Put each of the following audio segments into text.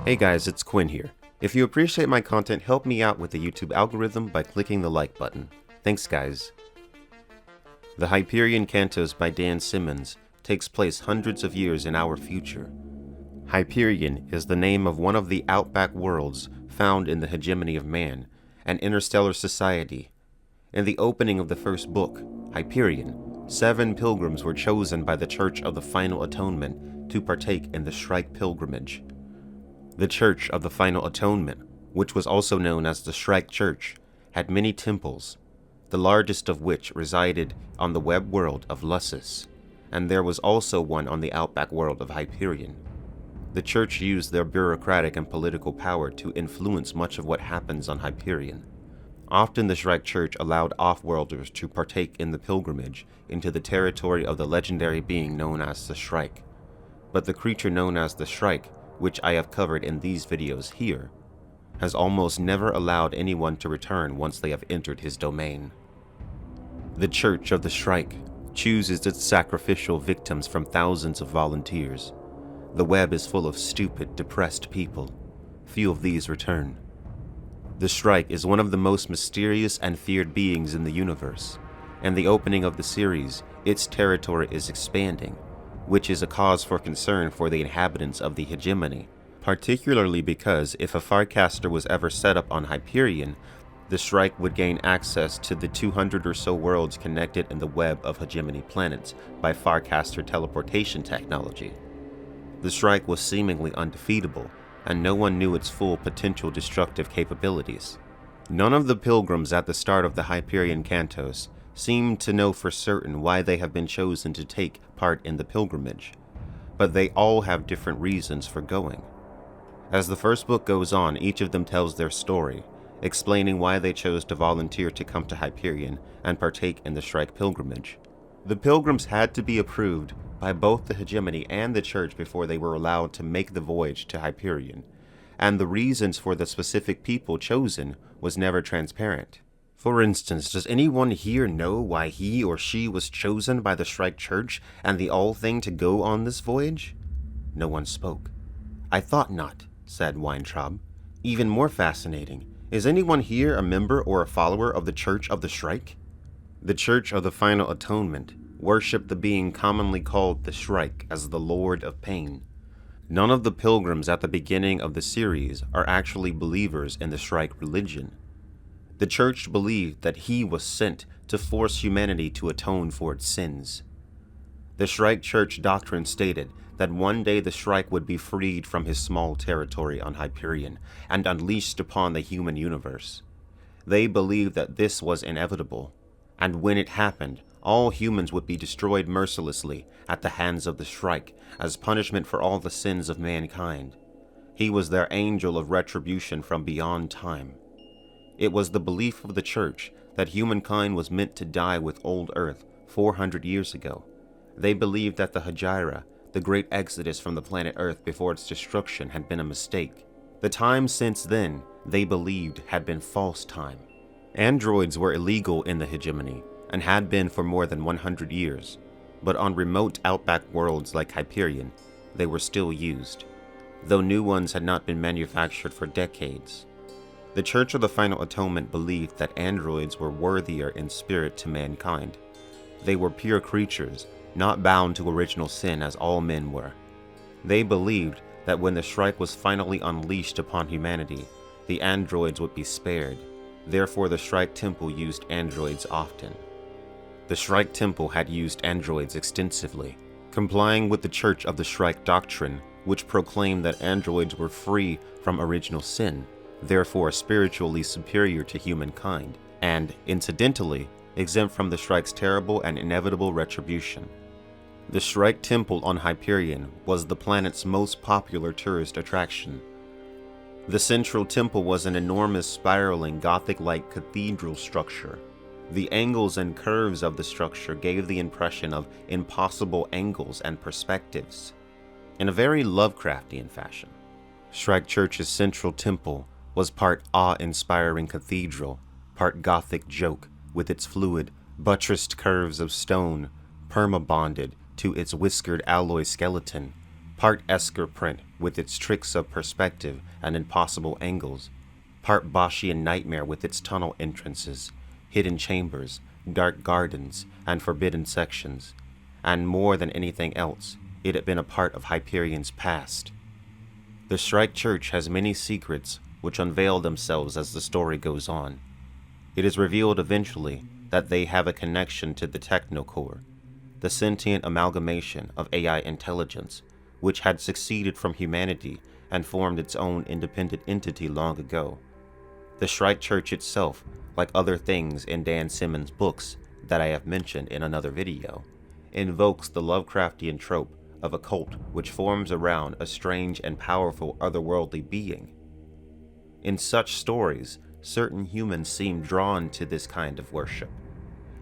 Hey guys, it's Quinn here. If you appreciate my content, help me out with the YouTube algorithm by clicking the like button. Thanks guys. The Hyperion Cantos by Dan Simmons takes place hundreds of years in our future. Hyperion is the name of one of the outback worlds found in the hegemony of man, an interstellar society. In the opening of the first book, Hyperion, 7 pilgrims were chosen by the Church of the Final Atonement to partake in the Shrike Pilgrimage. The Church of the Final Atonement, which was also known as the Shrike Church, had many temples, the largest of which resided on the web world of Lussus, and there was also one on the outback world of Hyperion. The church used their bureaucratic and political power to influence much of what happens on Hyperion. Often the Shrike Church allowed off-worlders to partake in the pilgrimage into the territory of the legendary being known as the Shrike. But the creature known as the Shrike, which I have covered in these videos here, has almost never allowed anyone to return once they have entered his domain. The Church of the Shrike chooses its sacrificial victims from thousands of volunteers. The web is full of stupid, depressed people. Few of these return. The Shrike is one of the most mysterious and feared beings in the universe. In the opening of the series, its territory is expanding, which is a cause for concern for the inhabitants of the hegemony, particularly because if a Farcaster was ever set up on Hyperion, the Shrike would gain access to the 200 or so worlds connected in the web of hegemony planets by Farcaster teleportation technology. The Shrike was seemingly undefeatable, and no one knew its full potential destructive capabilities. None of the pilgrims at the start of the Hyperion Cantos seem to know for certain why they have been chosen to take part in the pilgrimage, but they all have different reasons for going. As the first book goes on, each of them tells their story, explaining why they chose to volunteer to come to Hyperion and partake in the Shrike pilgrimage. The pilgrims had to be approved by both the hegemony and the church before they were allowed to make the voyage to Hyperion, and the reasons for the specific people chosen was never transparent. For instance, does anyone here know why he or she was chosen by the Shrike Church and the All Thing to go on this voyage? No one spoke. I thought not, said Weintraub. Even more fascinating, is anyone here a member or a follower of the Church of the Shrike? The Church of the Final Atonement worshiped the being commonly called the Shrike as the Lord of Pain. None of the pilgrims at the beginning of the series are actually believers in the Shrike religion. The church believed that he was sent to force humanity to atone for its sins. The Shrike Church doctrine stated that one day the Shrike would be freed from his small territory on Hyperion and unleashed upon the human universe. They believed that this was inevitable, and when it happened, all humans would be destroyed mercilessly at the hands of the Shrike as punishment for all the sins of mankind. He was their angel of retribution from beyond time. It was the belief of the church that humankind was meant to die with old Earth 400 years ago. They believed that the Hejira, the great exodus from the planet Earth before its destruction, had been a mistake. The time since then, they believed, had been false time. Androids were illegal in the hegemony, and had been for more than 100 years, but on remote outback worlds like Hyperion, they were still used, though new ones had not been manufactured for decades. The Church of the Final Atonement believed that androids were worthier in spirit to mankind. They were pure creatures, not bound to original sin as all men were. They believed that when the Shrike was finally unleashed upon humanity, the androids would be spared. Therefore, the Shrike Temple used androids often. The Shrike Temple had used androids extensively, complying with the Church of the Shrike doctrine, which proclaimed that androids were free from original sin, therefore spiritually superior to humankind, and, incidentally, exempt from the Shrike's terrible and inevitable retribution. The Shrike Temple on Hyperion was the planet's most popular tourist attraction. The central temple was an enormous spiraling Gothic-like cathedral structure. The angles and curves of the structure gave the impression of impossible angles and perspectives, in a very Lovecraftian fashion. Shrike Church's central temple was part awe-inspiring cathedral, part Gothic joke with its fluid, buttressed curves of stone, perma-bonded to its whiskered alloy skeleton, part esker print with its tricks of perspective and impossible angles, part Boschian nightmare with its tunnel entrances, hidden chambers, dark gardens, and forbidden sections, and more than anything else, it had been a part of Hyperion's past. The Shrike Church has many secrets which unveil themselves as the story goes on. It is revealed eventually that they have a connection to the Technocore, the sentient amalgamation of AI intelligence, which had succeeded from humanity and formed its own independent entity long ago. The Shrike Church itself, like other things in Dan Simmons' books that I have mentioned in another video, invokes the Lovecraftian trope of a cult which forms around a strange and powerful otherworldly being. In such stories, certain humans seem drawn to this kind of worship.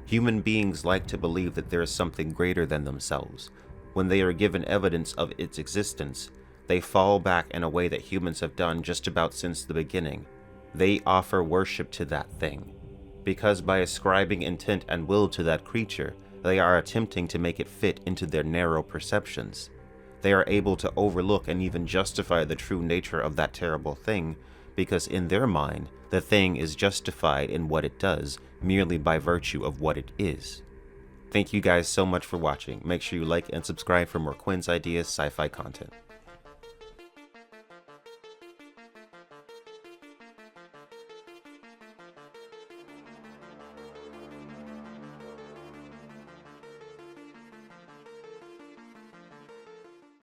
Human beings like to believe that there is something greater than themselves. When they are given evidence of its existence, they fall back in a way that humans have done just about since the beginning. They offer worship to that thing, because by ascribing intent and will to that creature, they are attempting to make it fit into their narrow perceptions. They are able to overlook and even justify the true nature of that terrible thing, because in their mind, the thing is justified in what it does merely by virtue of what it is. Thank you guys so much for watching. Make sure you like and subscribe for more Quinn's Ideas sci-fi content.